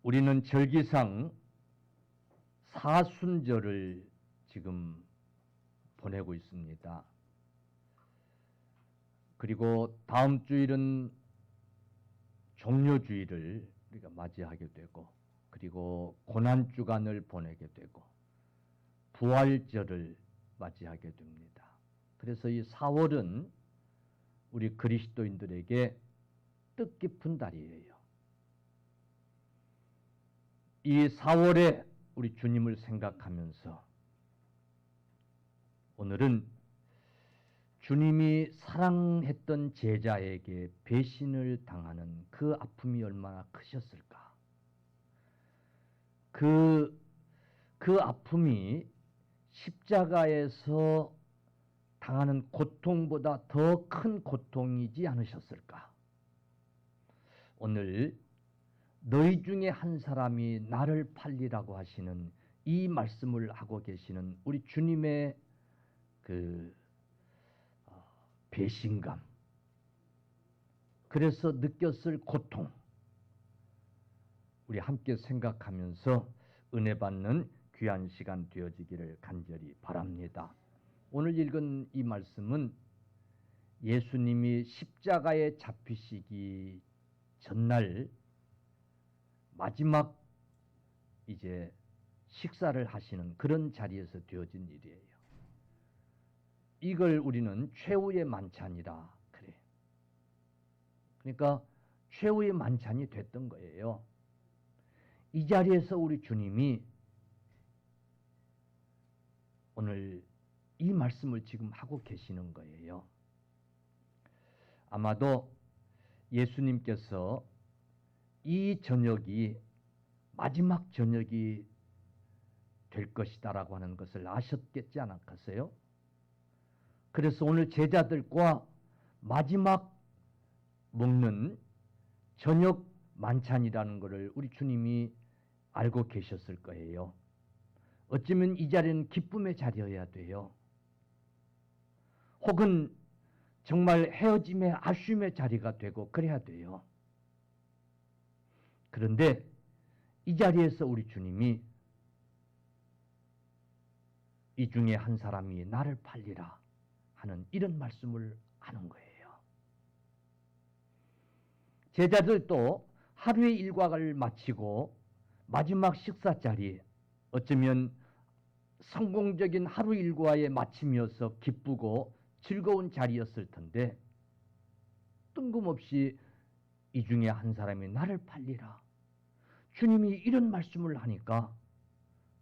우리는 절기상 사순절을 지금 보내고 있습니다. 그리고 다음 주일은 종료주일을 우리가 맞이하게 되고, 그리고 고난주간을 보내게 되고, 부활절을 맞이하게 됩니다. 그래서 이 4월은 우리 그리스도인들에게 뜻깊은 달이에요. 이 4월에 우리 주님을 생각하면서 오늘은 주님이 사랑했던 제자에게 배신을 당하는 그 아픔이 얼마나 크셨을까? 그 아픔이 십자가에서 당하는 고통보다 더 큰 고통이지 않으셨을까? 오늘 너희 중에 한 사람이 나를 팔리라고 하시는 이 말씀을 하고 계시는 우리 주님의 그 배신감, 그래서 느꼈을 고통, 우리 함께 생각하면서 은혜 받는 귀한 시간 되어지기를 간절히 바랍니다. 오늘 읽은 이 말씀은 예수님이 십자가에 잡히시기 전날 마지막 이제 식사를 하시는 그런 자리에서 되어진 일이에요. 이걸 우리는 최후의 만찬이라 그래. 그러니까 최후의 만찬이 됐던 거예요. 이 자리에서 우리 주님이 오늘 이 말씀을 지금 하고 계시는 거예요. 아마도 예수님께서 이 저녁이 마지막 저녁이 될 것이다라고 하는 것을 아셨겠지 않았겠어요? 그래서 오늘 제자들과 마지막 먹는 저녁 만찬이라는 것을 우리 주님이 알고 계셨을 거예요. 어쩌면 이 자리는 기쁨의 자리여야 돼요. 혹은 정말 헤어짐의 아쉬움의 자리가 되고 그래야 돼요. 그런데 이 자리에서 우리 주님이 이 중에 한 사람이 나를 팔리라 하는 이런 말씀을 하는 거예요. 제자들도 하루의 일과를 마치고 마지막 식사 자리, 어쩌면 성공적인 하루 일과의 마침이어서 기쁘고 즐거운 자리였을 텐데 뜬금없이 이 중에 한 사람이 나를 팔리라. 주님이 이런 말씀을 하니까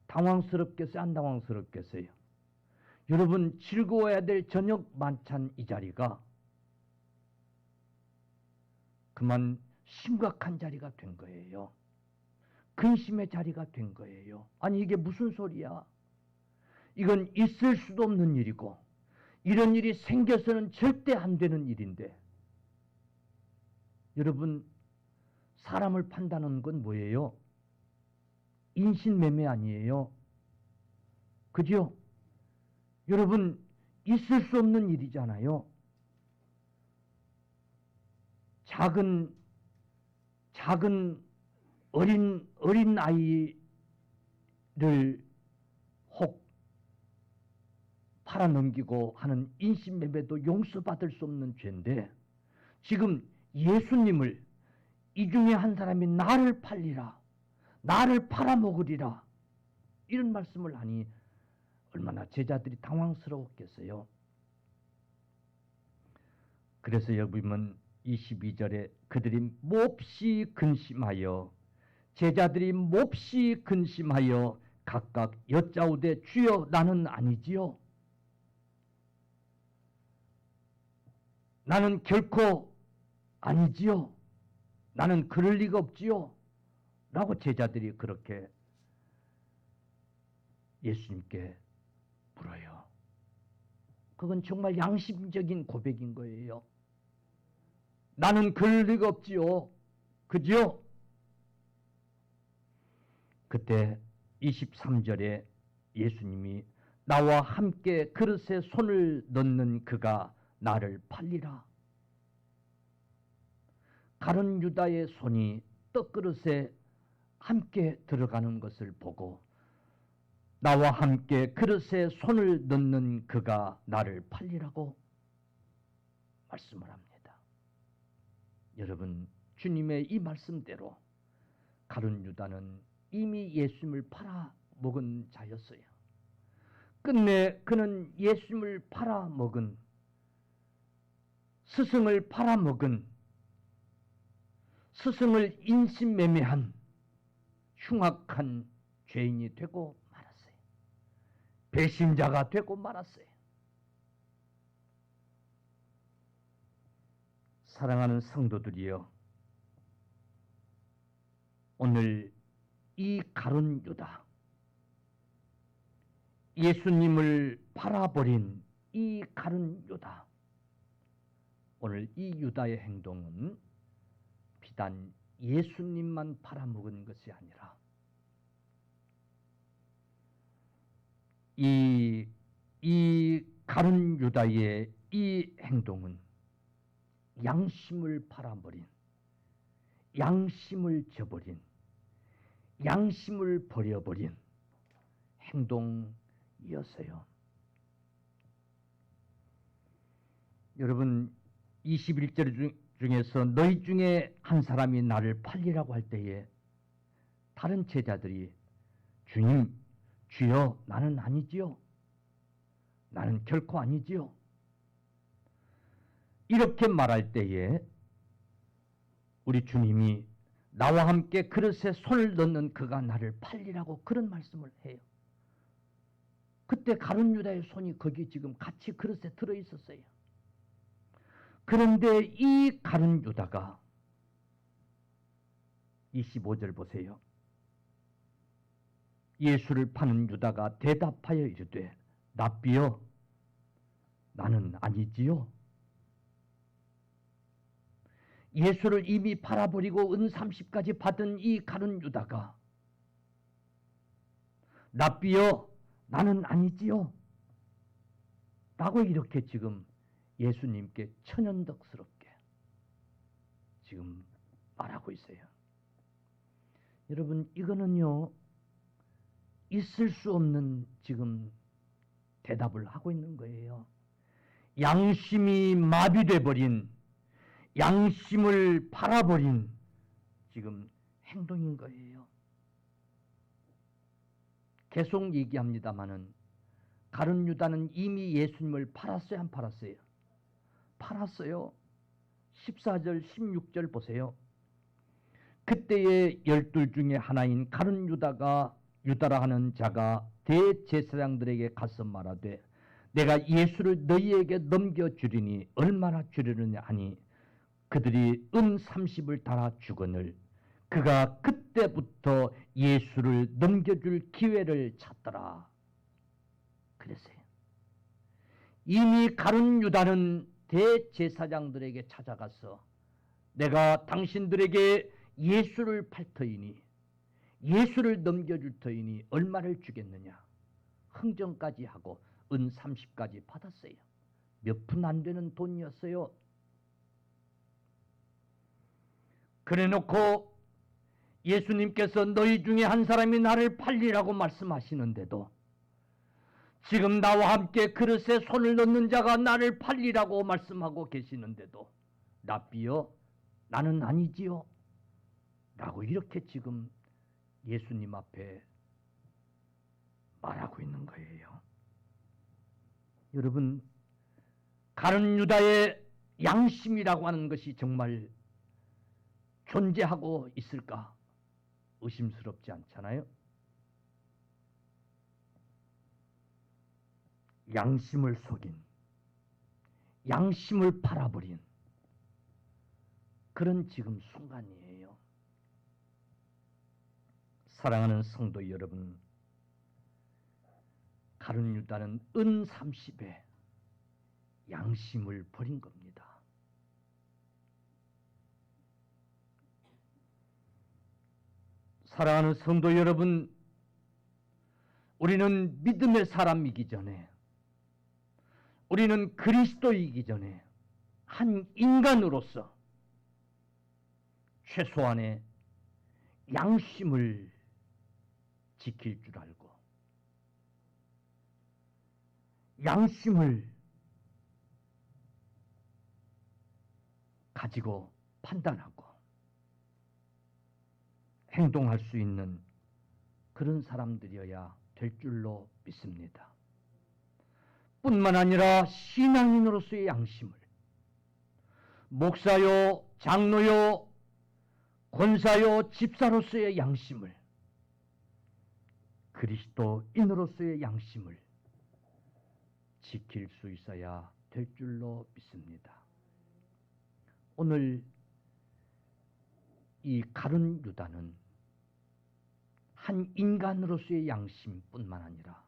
당황스럽겠어요? 안 당황스럽겠어요? 여러분, 즐거워야 될 저녁 만찬 이 자리가 그만 심각한 자리가 된 거예요. 근심의 자리가 된 거예요. 아니, 이게 무슨 소리야? 이건 있을 수도 없는 일이고 이런 일이 생겨서는 절대 안 되는 일인데, 여러분, 사람을 판다는 건 뭐예요? 인신매매 아니에요? 그죠? 여러분, 있을 수 없는 일이잖아요. 작은 어린 아이를 혹 팔아넘기고 하는 인신매매도 용서받을 수 없는 죄인데, 지금 예수님을 이 중에 한 사람이 나를 팔리라, 나를 팔아먹으리라, 이런 말씀을 하니 얼마나 제자들이 당황스러웠겠어요. 그래서 여러분 22절에 그들이 몹시 근심하여, 제자들이 몹시 근심하여 각각 여짜오되 주여 나는 아니지요, 나는 결코 아니지요, 나는 그럴 리가 없지요 라고 제자들이 그렇게 예수님께 물어요. 그건 정말 양심적인 고백인 거예요. 나는 그럴 리가 없지요. 그죠? 그때 23절에 예수님이 나와 함께 그릇에 손을 넣는 그가 나를 팔리라. 가룟 유다의 손이 떡그릇에 함께 들어가는 것을 보고 나와 함께 그릇에 손을 넣는 그가 나를 팔리라고 말씀을 합니다. 여러분, 주님의 이 말씀대로 가룟 유다는 이미 예수님을 팔아먹은 자였어요. 끝내 그는 예수님을 팔아먹은, 스승을 팔아먹은, 스승을 인신매매한 흉악한 죄인이 되고 말았어요. 배신자가 되고 말았어요. 사랑하는 성도들이여, 오늘 이 가룟 유다, 예수님을 팔아버린 이 가룟 유다, 오늘 이 유다의 행동은 비단 예수님만 팔아먹은 것이 아니라 이 가룟 유다의 이 행동은 양심을 팔아버린, 양심을 저버린, 양심을 버려버린 행동이었어요. 여러분, 21절 중에서 너희 중에 한 사람이 나를 팔리라고 할 때에 다른 제자들이 주님, 주여, 나는 아니지요. 나는 결코 아니지요. 이렇게 말할 때에 우리 주님이 나와 함께 그릇에 손을 넣는 그가 나를 팔리라고 그런 말씀을 해요. 그때 가룟 유다의 손이 거기 지금 같이 그릇에 들어 있었어요. 그런데 이 가룟 유다가 25절 보세요. 예수를 파는 유다가 대답하여 이르되 랍비여, 나는 아니지요. 예수를 이미 팔아버리고 은 30까지 받은 이 가룟 유다가 랍비여, 나는 아니지요. 라고 이렇게 지금 예수님께 천연덕스럽게 지금 말하고 있어요. 여러분, 이거는요, 있을 수 없는 지금 대답을 하고 있는 거예요. 양심이 마비돼 버린, 양심을 팔아버린 지금 행동인 거예요. 계속 얘기합니다마는 가룟 유다는 이미 예수님을 팔았어요, 안 팔았어요? 팔았어요. 14절, 16절 보세요. 그때의 12 중에 하나인 가룟 유다라 하는 자가 대제사장들에게 가서 말하되 내가 예수를 너희에게 넘겨주리니 얼마나 주려느냐 하니 그들이 은 30을 달아 주거늘 그가 그때부터 예수를 넘겨줄 기회를 찾더라. 그랬어요. 이미 가룟 유다는 대제사장들에게 찾아가서 내가 당신들에게 예수를 팔 터이니, 예수를 넘겨줄 터이니 얼마를 주겠느냐, 흥정까지 하고 은 30까지 받았어요. 몇 푼 안 되는 돈이었어요. 그래놓고 예수님께서 너희 중에 한 사람이 나를 팔리라고 말씀하시는데도 지금 나와 함께 그릇에 손을 넣는 자가 나를 팔리라고 말씀하고 계시는데도 랍비여, 나는 아니지요. 라고 이렇게 지금 예수님 앞에 말하고 있는 거예요. 여러분, 가룟 유다의 양심이라고 하는 것이 정말 존재하고 있을까 의심스럽지 않잖아요? 양심을 속인, 양심을 팔아버린 그런 지금 순간이에요. 사랑하는 성도 여러분, 가룟 유다는 은 30에 양심을 버린 겁니다. 사랑하는 성도 여러분, 우리는 믿음의 사람이기 전에, 우리는 그리스도이기 전에 한 인간으로서 최소한의 양심을 지킬 줄 알고 양심을 가지고 판단하고 행동할 수 있는 그런 사람들이어야 될 줄로 믿습니다. 뿐만 아니라 신앙인으로서의 양심을, 목사요, 장로요, 권사요, 집사로서의 양심을, 그리스도인으로서의 양심을 지킬 수 있어야 될 줄로 믿습니다. 오늘 이 가룟 유다는 한 인간으로서의 양심뿐만 아니라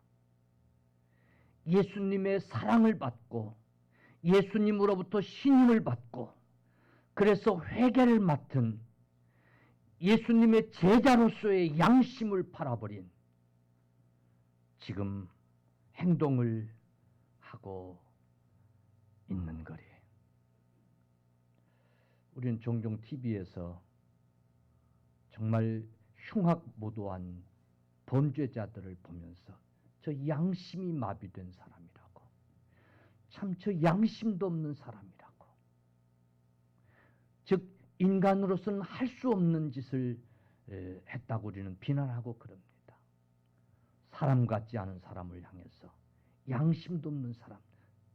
예수님의 사랑을 받고 예수님으로부터 신임을 받고 그래서 회개를 맡은 예수님의 제자로서의 양심을 팔아버린 지금 행동을 하고 있는 거예요. 우리는 종종 TV에서 정말 흉악무도한 범죄자들을 보면서 저 양심이 마비된 사람이라고, 참 저 양심도 없는 사람이라고, 즉 인간으로서는 할 수 없는 짓을 했다고 우리는 비난하고 그럽니다. 사람 같지 않은 사람을 향해서 양심도 없는 사람,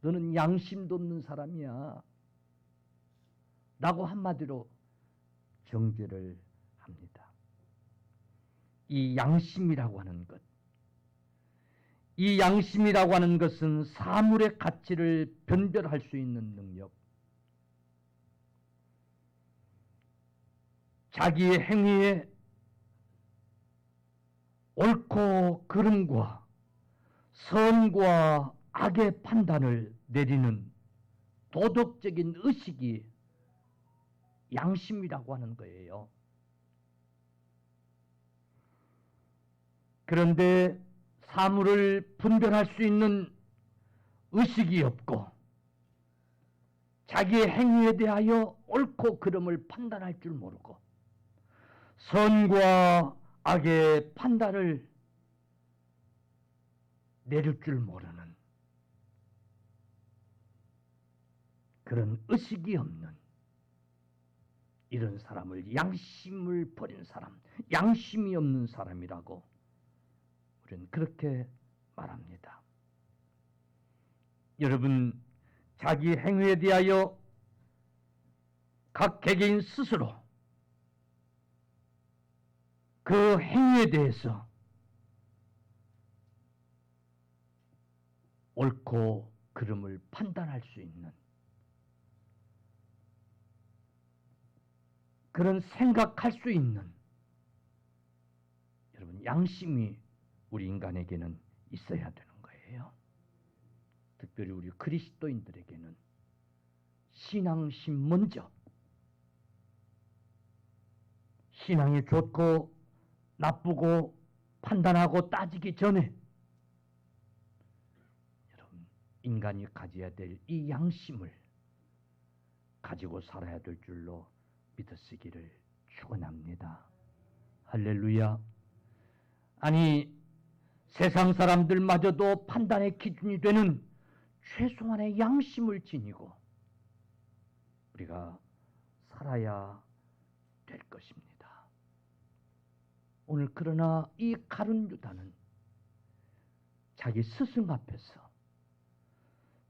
너는 양심도 없는 사람이야 라고 한마디로 정죄를 합니다. 이 양심이라고 하는 것, 이 양심이라고 하는 것은 사물의 가치를 변별할 수 있는 능력, 자기의 행위에 옳고 그름과 선과 악의 판단을 내리는 도덕적인 의식이 양심이라고 하는 거예요. 그런데 사물을 분별할 수 있는 의식이 없고 자기의 행위에 대하여 옳고 그름을 판단할 줄 모르고 선과 악의 판단을 내릴 줄 모르는 그런 의식이 없는 이런 사람을 양심을 버린 사람, 양심이 없는 사람이라고 우리는 그렇게 말합니다. 여러분, 자기 행위에 대하여 각 개개인 스스로 그 행위에 대해서 옳고 그름을 판단할 수 있는 그런 생각할 수 있는 여러분 양심이 우리 인간에게는 있어야 되는 거예요. 특별히 우리 그리스도인들에게는 신앙심 먼저, 신앙이 좋고 나쁘고 판단하고 따지기 전에 여러분 인간이 가져야 될 이 양심을 가지고 살아야 될 줄로 믿으시기를 축원합니다. 할렐루야. 아니 세상 사람들마저도 판단의 기준이 되는 최소한의 양심을 지니고 우리가 살아야 될 것입니다. 오늘 그러나 이 가룟 유다는 자기 스승 앞에서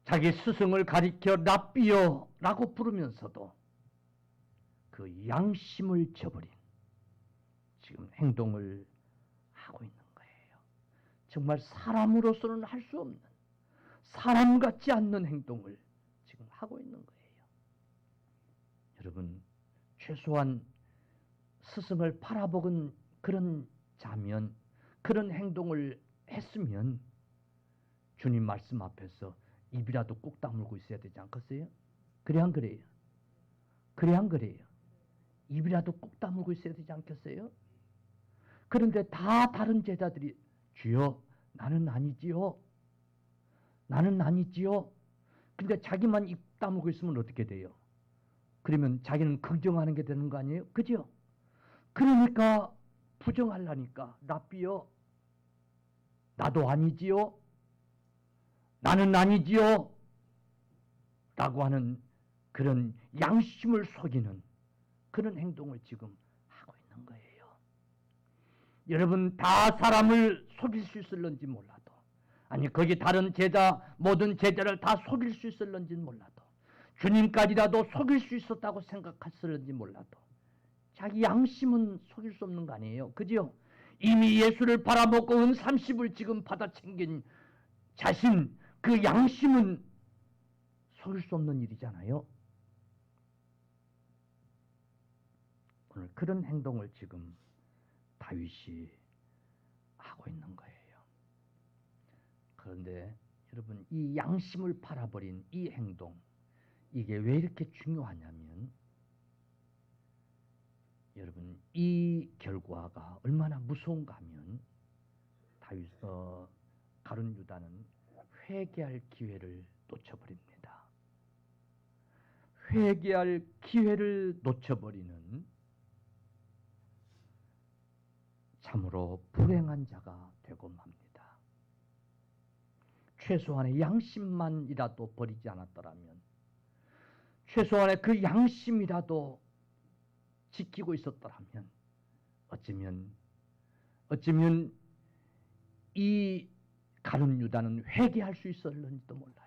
자기 스승을 가리켜 랍비여라고 부르면서도 그 양심을 저버린 지금 행동을 하고 있는 거예요. 정말 사람으로서는 할 수 없는 사람 같지 않는 행동을 지금 하고 있는 거예요. 여러분, 최소한 스승을 팔아먹은 그런 자면, 그런 행동을 했으면 주님 말씀 앞에서 입이라도 꾹 다물고 있어야 되지 않겠어요? 그래 안 그래요? 그래 안 그래요? 입이라도 꾹 다물고 있어야 되지 않겠어요? 그런데 다 다른 제자들이 주여 나는 아니지요. 나는 아니지요. 근데 자기만 입 다물고 있으면 어떻게 돼요? 그러면 자기는 긍정하는 게 되는 거 아니에요? 그죠? 그러니까 부정하려니까 랍비여 나도 아니지요? 나는 아니지요? 라고 하는 그런 양심을 속이는 그런 행동을 지금 하고 있는 거예요. 여러분 다 사람을 속일 수 있을런지 몰라도, 아니 거기 다른 제자 모든 제자를 다 속일 수 있을런지 몰라도, 주님까지라도 속일 수 있었다고 생각했을런지 몰라도 자기 양심은 속일 수 없는 거 아니에요. 그죠? 이미 예수를 팔아먹고 은 30을 지금 받아 챙긴 자신, 그 양심은 속일 수 없는 일이잖아요. 오늘 그런 행동을 지금 다윗이 하고 있는 거예요. 그런데 여러분 이 양심을 팔아버린 이 행동, 이게 왜 이렇게 중요하냐면 여러분 이 결과가 얼마나 무서운가 하면 가룟 유다는 회개할 기회를 놓쳐버립니다. 회개할 기회를 놓쳐버리는 참으로 불행한 자가 되고 맙니다. 최소한의 양심만이라도 버리지 않았더라면, 최소한의 그 양심이라도 지키고 있었더라면 어쩌면 이 가룟 유다는 회개할 수 있었는지도 몰라요.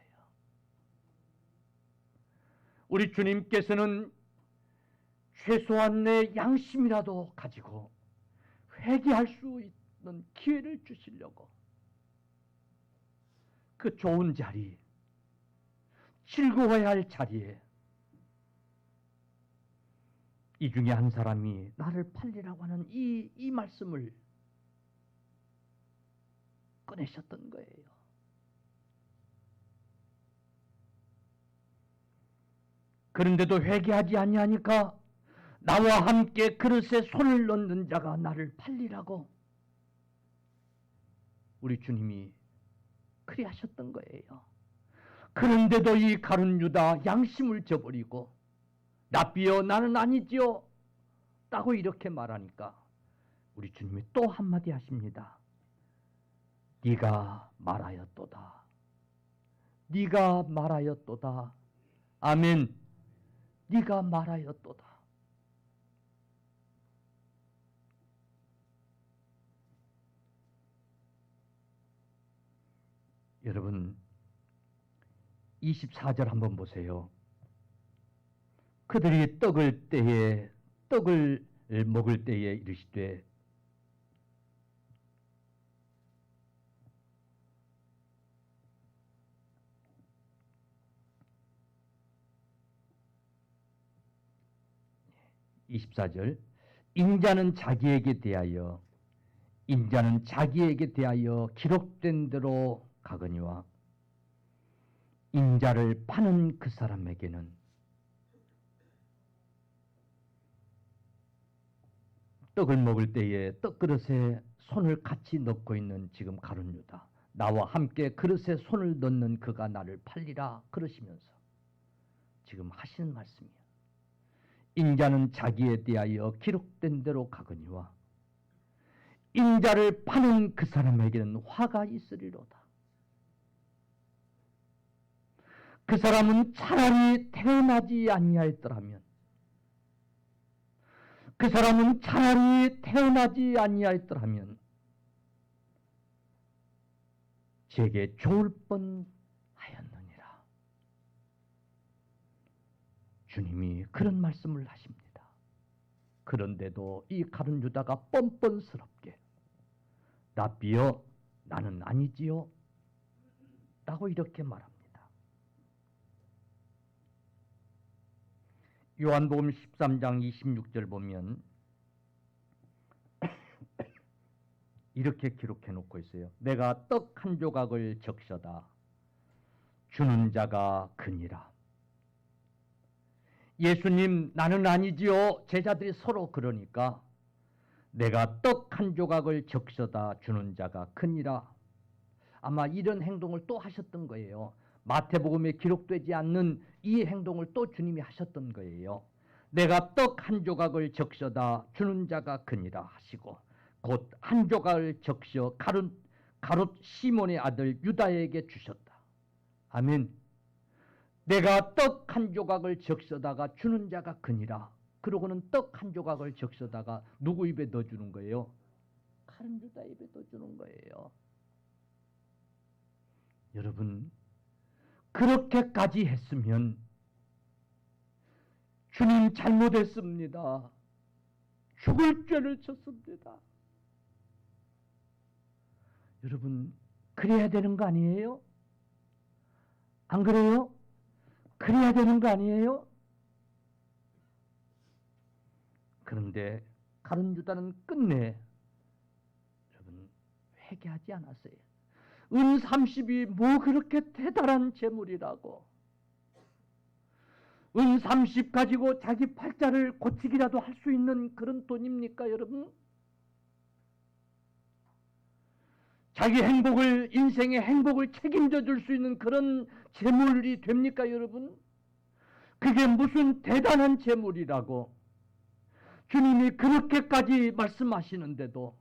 우리 주님께서는 최소한의 양심이라도 가지고 회개할 수 있는 기회를 주시려고 그 좋은 자리, 즐거워야 할 자리에 이 중에 한 사람이 나를 팔리라고 하는 이 말씀을 꺼내셨던 거예요. 그런데도 회개하지 아니하니까 나와 함께 그릇에 손을 넣는 자가 나를 팔리라고 우리 주님이 그리 하셨던 거예요. 그런데도 이 가룟 유다 양심을 저버리고 랍비여 나는 아니지요 라고 이렇게 말하니까 우리 주님이 또 한마디 하십니다. 네가 말하였도다. 네가 말하였도다. 아멘. 네가 말하였도다. 여러분 24절 한번 보세요. 그들이 떡을 먹을 때에 이르시되 인자는 자기에게 대하여 기록된 대로 가거니와 인자를 파는 그 사람에게는 떡을 먹을 때에 떡그릇에 손을 같이 넣고 있는 지금 가룟 유다, 나와 함께 그릇에 손을 넣는 그가 나를 팔리라 그러시면서 지금 하시는 말씀이에요. 인자는 자기에 대하여 기록된 대로 가거니와 인자를 파는 그 사람에게는 화가 있으리로다. 그 사람은 차라리 태어나지 아니하였더라면, 그 사람은 차라리 태어나지 아니하였더라면 제게 좋을 뻔하였느니라. 주님이 그런 말씀을 하십니다. 그런데도 이 가룟 유다가 뻔뻔스럽게 랍비여 나는 아니지요 라고 이렇게 말합니다. 요한복음 13장 26절 보면 이렇게 기록해 놓고 있어요. 내가 떡 한 조각을 적셔다 주는 자가 그니라. 예수님 나는 아니지요. 제자들이 서로 그러니까 내가 떡 한 조각을 적셔다 주는 자가 그니라. 아마 이런 행동을 또 하셨던 거예요. 마태복음에 기록되지 않는 이 행동을 또 주님이 하셨던 거예요. 내가 떡 한 조각을 적셔다 주는 자가 그니라 하시고 곧 한 조각을 적셔 가롯 시몬의 아들 유다에게 주셨다. 아멘. 내가 떡 한 조각을 적셔다가 주는 자가 그니라. 그러고는 떡 한 조각을 적셔다가 누구 입에 넣어주는 거예요? 가룟 유다 입에 넣어주는 거예요. 여러분, 그렇게까지 했으면 주님 잘못했습니다. 죽을 죄를 졌습니다. 여러분, 그래야 되는 거 아니에요? 안 그래요? 그래야 되는 거 아니에요? 그런데 가룟 유다는 끝내 여러분 회개하지 않았어요. 은 30이 뭐 그렇게 대단한 재물이라고. 은 30 가지고 자기 팔자를 고치기라도 할 수 있는 그런 돈입니까, 여러분? 자기 행복을, 인생의 행복을 책임져 줄 수 있는 그런 재물이 됩니까, 여러분? 그게 무슨 대단한 재물이라고. 주님이 그렇게까지 말씀하시는데도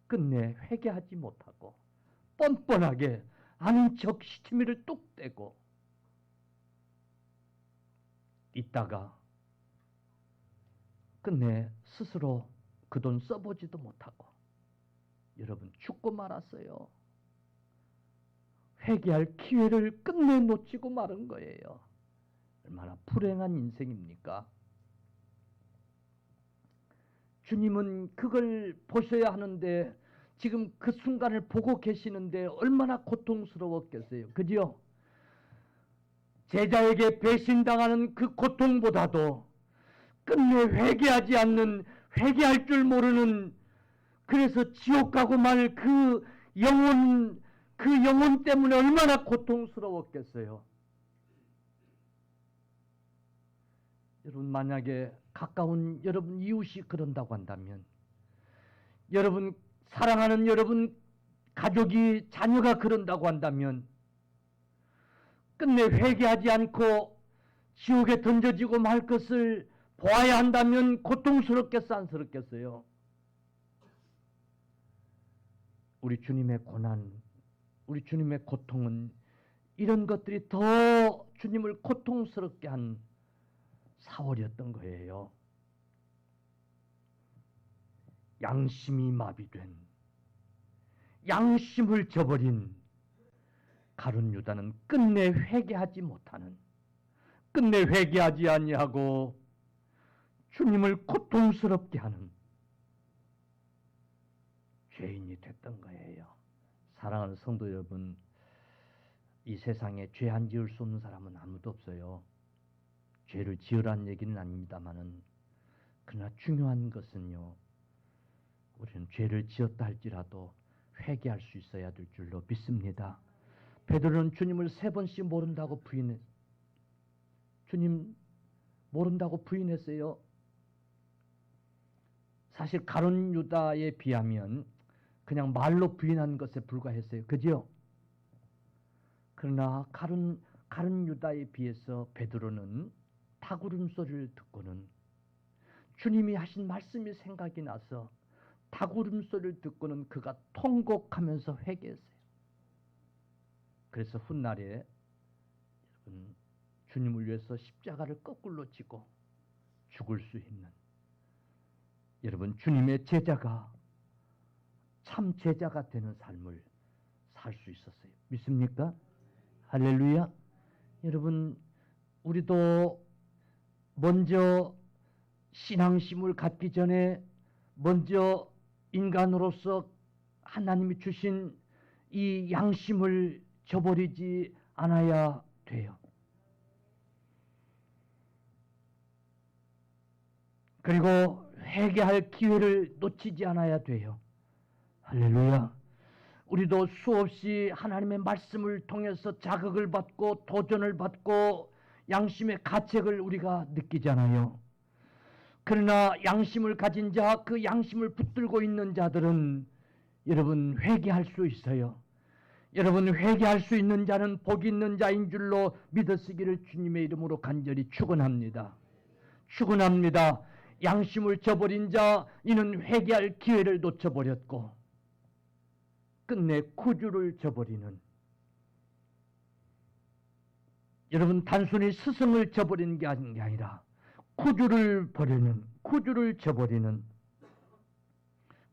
끝내 회개하지 못하고 뻔뻔하게 아닌 척 시치미를 뚝 떼고 있다가 끝내 스스로 그 돈 써보지도 못하고 여러분 죽고 말았어요. 회개할 기회를 끝내 놓치고 마른 거예요. 얼마나 불행한 인생입니까? 주님은 그걸 보셔야 하는데 지금 그 순간을 보고 계시는데 얼마나 고통스러웠겠어요. 그죠? 제자에게 배신당하는 그 고통보다도 끝내 회개하지 않는, 회개할 줄 모르는, 그래서 지옥 가고 말 그 영혼 때문에 얼마나 고통스러웠겠어요. 여러분, 만약에 가까운 여러분 이웃이 그런다고 한다면, 여러분 사랑하는 여러분 가족이, 자녀가 그런다고 한다면 끝내 회개하지 않고 지옥에 던져지고 말 것을 보아야 한다면 고통스럽겠어, 안스럽겠어요? 우리 주님의 고난, 우리 주님의 고통은 이런 것들이 더 주님을 고통스럽게 한 사월이었던 거예요. 양심이 마비된, 양심을 저버린 가룟 유다는 끝내 회개하지 못하는, 끝내 회개하지 아니하고 주님을 고통스럽게 하는 죄인이 됐던 거예요. 사랑하는 성도 여러분, 이 세상에 죄 안 지을 수 없는 사람은 아무도 없어요. 죄를 지으라는 얘기는 아닙니다만은, 그러나 중요한 것은요, 우리는 죄를 지었다 할지라도 회개할 수 있어야 될 줄로 믿습니다. 베드로는 주님을 3번씩 모른다고 부인했어요. 주님 모른다고 부인했어요. 사실 가룟 유다에 비하면 그냥 말로 부인한 것에 불과했어요. 그죠? 그러나 가룟 유다에 비해서 베드로는 닭울음 소리를 듣고는 주님이 하신 말씀이 생각이 나서 닭울음 소리를 듣고는 그가 통곡하면서 회개했어요. 그래서 훗날에 주님을 위해서 십자가를 거꾸로 지고 죽을 수 있는, 여러분 주님의 제자가 참 제자가 되는 삶을 살 수 있었어요. 믿습니까? 할렐루야. 여러분, 우리도 먼저 신앙심을 갖기 전에 먼저 인간으로서 하나님이 주신 이 양심을 저버리지 않아야 돼요. 그리고 회개할 기회를 놓치지 않아야 돼요. 할렐루야. 우리도 수없이 하나님의 말씀을 통해서 자극을 받고 도전을 받고 양심의 가책을 우리가 느끼잖아요. 그러나 양심을 가진 자, 그 양심을 붙들고 있는 자들은 여러분 회개할 수 있어요. 여러분 회개할 수 있는 자는 복이 있는 자인 줄로 믿으시기를 주님의 이름으로 간절히 축원합니다. 축원합니다. 양심을 저버린 자 이는 회개할 기회를 놓쳐버렸고 끝내 구주를 저버리는, 여러분 단순히 스승을 저버리는 게 아니라 구주를 버리는, 구주를 저버리는,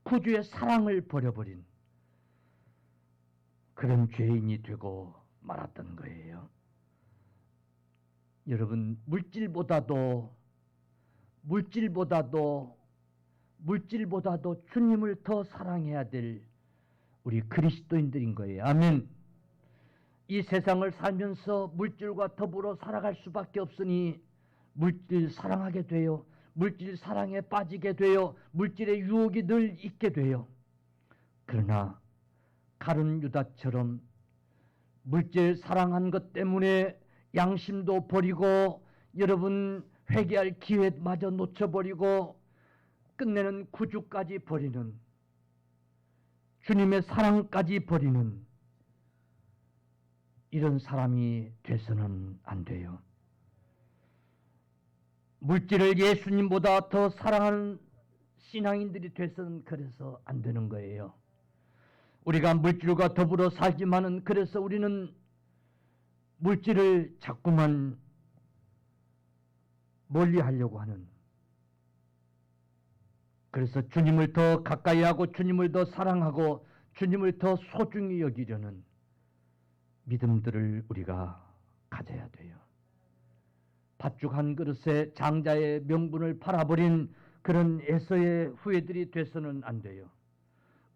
구주의 사랑을 버려버린 그런 죄인이 되고 말았던 거예요. 여러분 물질보다도 주님을 더 사랑해야 될 우리 그리스도인들인 거예요. 아멘. 이 세상을 살면서 물질과 더불어 살아갈 수밖에 없으니 물질 사랑하게 돼요. 물질 사랑에 빠지게 돼요. 물질의 유혹이 늘 있게 돼요. 그러나 가룟 유다처럼 물질 사랑한 것 때문에 양심도 버리고 여러분 회개할 기회마저 놓쳐버리고 끝내는 구주까지 버리는, 주님의 사랑까지 버리는 이런 사람이 돼서는 안 돼요. 물질을 예수님보다 더 사랑하는 신앙인들이 돼서는 그래서 안 되는 거예요. 우리가 물질과 더불어 살지만은 그래서 우리는 물질을 자꾸만 멀리 하려고 하는, 그래서 주님을 더 가까이 하고 주님을 더 사랑하고 주님을 더 소중히 여기려는 믿음들을 우리가 가져야 돼요. 팥죽 한 그릇에 장자의 명분을 팔아버린 그런 에서의 후예들이 돼서는 안 돼요.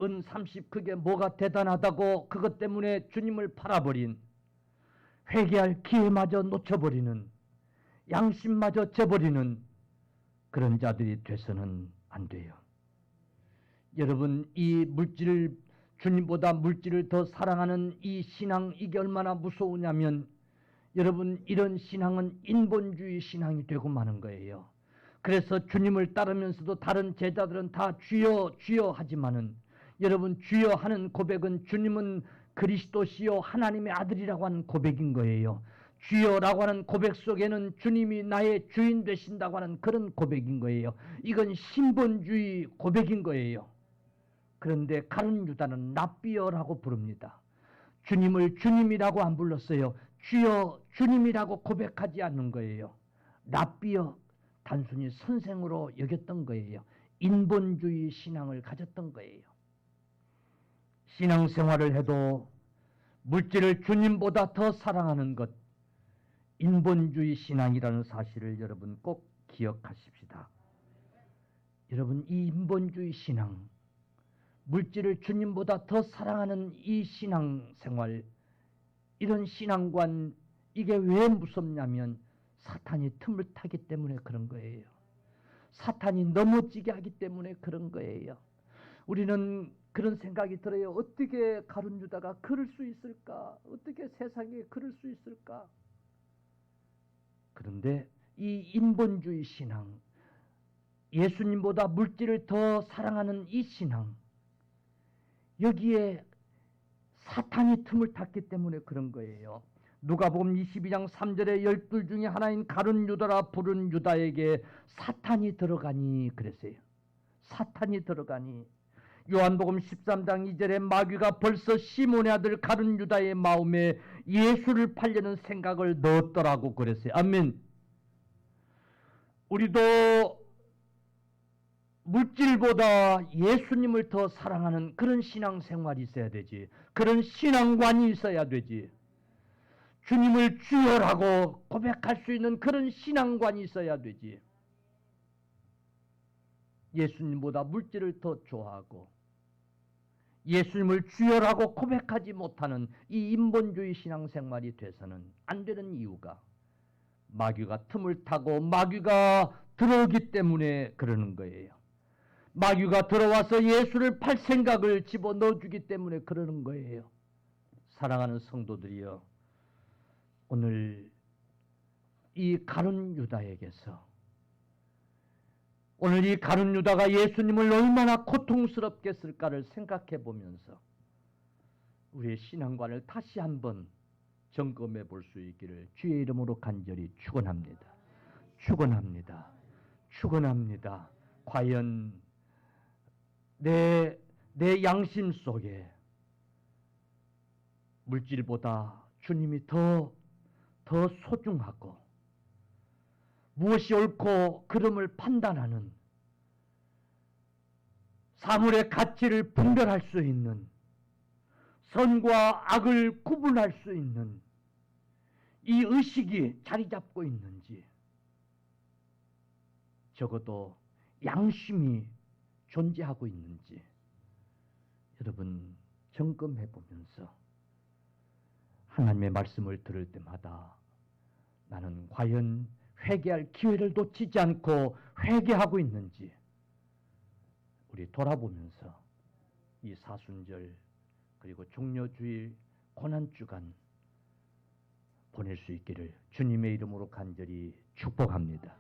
은 30 그게 뭐가 대단하다고 그것 때문에 주님을 팔아버린, 회개할 기회마저 놓쳐버리는, 양심마저 져버리는 그런 자들이 돼서는 안 돼요. 여러분 이 물질을, 주님보다 물질을 더 사랑하는 이 신앙, 이게 얼마나 무서우냐면 여러분 이런 신앙은 인본주의 신앙이 되고 마는 거예요. 그래서 주님을 따르면서도 다른 제자들은 다 주여 주여 하지만은 여러분 주여 하는 고백은 주님은 그리스도시요 하나님의 아들이라고 하는 고백인 거예요. 주여라고 하는 고백 속에는 주님이 나의 주인 되신다고 하는 그런 고백인 거예요. 이건 신본주의 고백인 거예요. 그런데 가룟 유다는 랍비어라고 부릅니다. 주님을 주님이라고 안 불렀어요. 주여 주님이라고 고백하지 않는 거예요. 랍비어, 단순히 선생으로 여겼던 거예요. 인본주의 신앙을 가졌던 거예요. 신앙생활을 해도 물질을 주님보다 더 사랑하는 것, 인본주의 신앙이라는 사실을 여러분 꼭 기억하십시다. 여러분 이 인본주의 신앙, 물질을 주님보다 더 사랑하는 이 신앙생활, 이런 신앙관, 이게 왜 무섭냐면 사탄이 틈을 타기 때문에 그런 거예요. 사탄이 넘어지게 하기 때문에 그런 거예요. 우리는 그런 생각이 들어요. 어떻게 가룟 유다가 그럴 수 있을까? 어떻게 세상에 그럴 수 있을까? 그런데 이 인본주의 신앙, 예수님보다 물질을 더 사랑하는 이 신앙, 여기에 사탄이 틈을 탔기 때문에 그런 거예요. 누가복음 22장 3절에 12 중에 하나인 가룟 유다라 부른 유다에게 사탄이 들어가니 그랬어요. 사탄이 들어가니. 요한복음 13장 2절에 마귀가 벌써 시몬의 아들 가룟 유다의 마음에 예수를 팔려는 생각을 넣었더라고 그랬어요. 아멘. 우리도 물질보다 예수님을 더 사랑하는 그런 신앙생활이 있어야 되지. 그런 신앙관이 있어야 되지. 주님을 주여라고 고백할 수 있는 그런 신앙관이 있어야 되지. 예수님보다 물질을 더 좋아하고 예수님을 주여라고 고백하지 못하는 이 인본주의 신앙생활이 돼서는 안 되는 이유가 마귀가 틈을 타고 마귀가 들어오기 때문에 그러는 거예요. 마귀가 들어와서 예수를 팔 생각을 집어넣어주기 때문에 그러는 거예요. 사랑하는 성도들이여, 오늘 이 가룟 유다에게서, 오늘 이 가룟 유다가 예수님을 얼마나 고통스럽게 했을까를 생각해 보면서 우리의 신앙관을 다시 한번 점검해 볼 수 있기를 주의 이름으로 간절히 축원합니다. 축원합니다. 축원합니다. 과연 내 양심 속에 물질보다 주님이 더 소중하고 무엇이 옳고 그름을 판단하는 사물의 가치를 분별할 수 있는 선과 악을 구분할 수 있는 이 의식이 자리 잡고 있는지 적어도 양심이 존재하고 있는지 여러분 점검해 보면서 하나님의 말씀을 들을 때마다 나는 과연 회개할 기회를 놓치지 않고 회개하고 있는지 우리 돌아보면서 이 사순절 그리고 종려주일 고난주간 보낼 수 있기를 주님의 이름으로 간절히 축복합니다.